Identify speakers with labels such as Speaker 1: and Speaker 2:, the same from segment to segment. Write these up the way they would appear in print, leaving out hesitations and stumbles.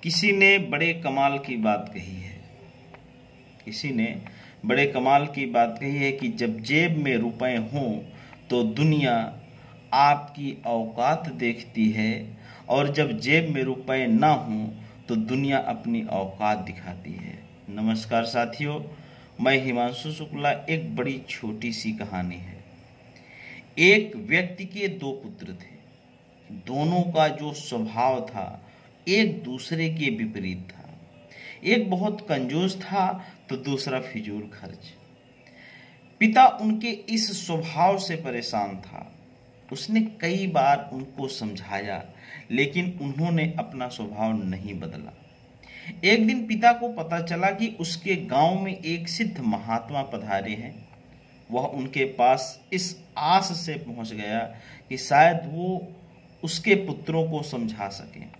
Speaker 1: किसी ने बड़े कमाल की बात कही है। किसी ने बड़े कमाल की बात कही है कि जब जेब में रुपए हों तो दुनिया आपकी औकात देखती है, और जब जेब में रुपए ना हों तो दुनिया अपनी औकात दिखाती है। नमस्कार साथियों, मैं हिमांशु शुक्ला। एक बड़ी छोटी सी कहानी है। एक व्यक्ति के दो पुत्र थे। दोनों का जो स्वभाव था एक दूसरे के विपरीत था। एक बहुत कंजूस था तो दूसरा फिजूल खर्च। पिता उनके इस स्वभाव से परेशान था। उसने कई बार उनको समझाया, लेकिन उन्होंने अपना स्वभाव नहीं बदला। एक दिन पिता को पता चला कि उसके गांव में एक सिद्ध महात्मा पधारे हैं। वह उनके पास इस आस से पहुंच गया कि शायद वो उसके पुत्रों को समझा सके।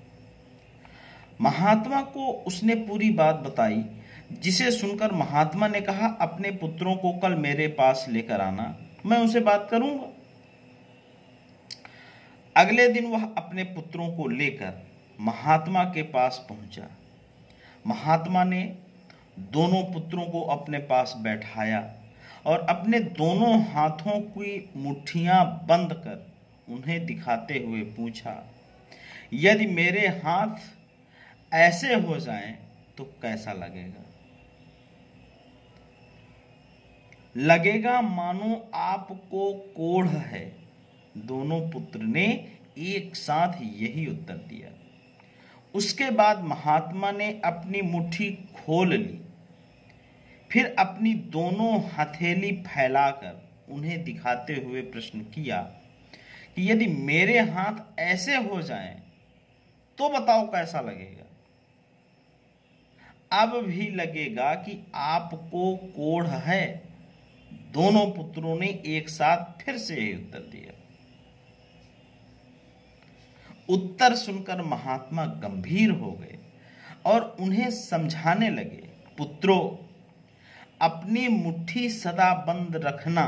Speaker 1: महात्मा को उसने पूरी बात बताई, जिसे सुनकर महात्मा ने कहा, अपने पुत्रों को कल मेरे पास लेकर आना, मैं उनसे बात करूंगा। अगले दिन वह अपने पुत्रों को लेकर महात्मा के पास पहुंचा। महात्मा ने दोनों पुत्रों को अपने पास बैठाया और अपने दोनों हाथों की मुट्ठियां बंद कर उन्हें दिखाते हुए पूछा, यदि मेरे हाथ ऐसे हो जाएं तो कैसा लगेगा? लगेगा मानो आपको कोढ़ है। दोनों पुत्र ने एक साथ यही उत्तर दिया। उसके बाद महात्मा ने अपनी मुट्ठी खोल ली, फिर अपनी दोनों हथेली फैलाकर उन्हें दिखाते हुए प्रश्न किया कि यदि मेरे हाथ ऐसे हो जाएं तो बताओ कैसा लगेगा? अब भी लगेगा कि आपको कोढ़ है। दोनों पुत्रों ने एक साथ फिर से यही उत्तर दिया। उत्तर सुनकर महात्मा गंभीर हो गए और उन्हें समझाने लगे, पुत्रों, अपनी मुट्ठी सदा बंद रखना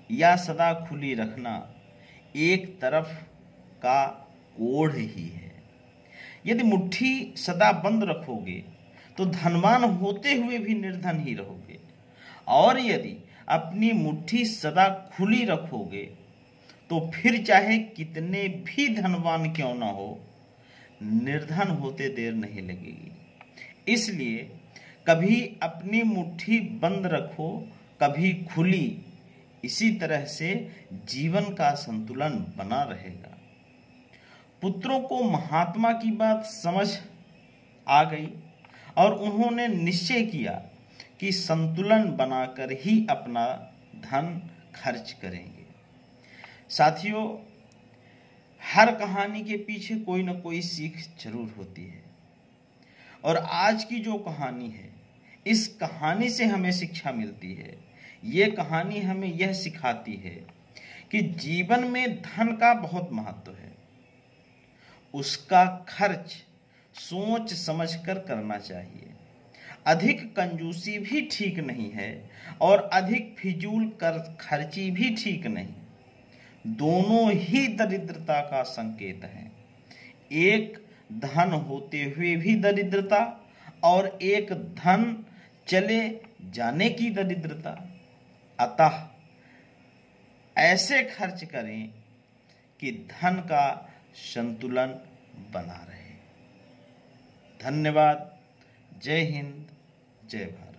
Speaker 1: या सदा खुली रखना एक तरफ का कोढ़ ही है। यदि मुट्ठी सदा बंद रखोगे तो धनवान होते हुए भी निर्धन ही रहोगे, और यदि अपनी मुट्ठी सदा खुली रखोगे तो फिर चाहे कितने भी धनवान क्यों ना हो, निर्धन होते देर नहीं लगेगी। इसलिए कभी अपनी मुट्ठी बंद रखो, कभी खुली। इसी तरह से जीवन का संतुलन बना रहेगा। पुत्रों को महात्मा की बात समझ आ गई और उन्होंने निश्चय किया कि संतुलन बनाकर ही अपना धन खर्च करेंगे। साथियों, हर कहानी के पीछे कोई ना कोई सीख जरूर होती है, और आज की जो कहानी है, इस कहानी से हमें शिक्षा मिलती है। ये कहानी हमें यह सिखाती है कि जीवन में धन का बहुत महत्व है। उसका खर्च सोच समझकर करना चाहिए। अधिक कंजूसी भी ठीक नहीं है और अधिक फिजूल खर्ची भी ठीक नहीं। दोनों ही दरिद्रता का संकेत है। एक धन होते हुए भी दरिद्रता और एक धन चले जाने की दरिद्रता। अतः ऐसे खर्च करें कि धन का संतुलन बना रहे। धन्यवाद। जय हिंद, जय भारत।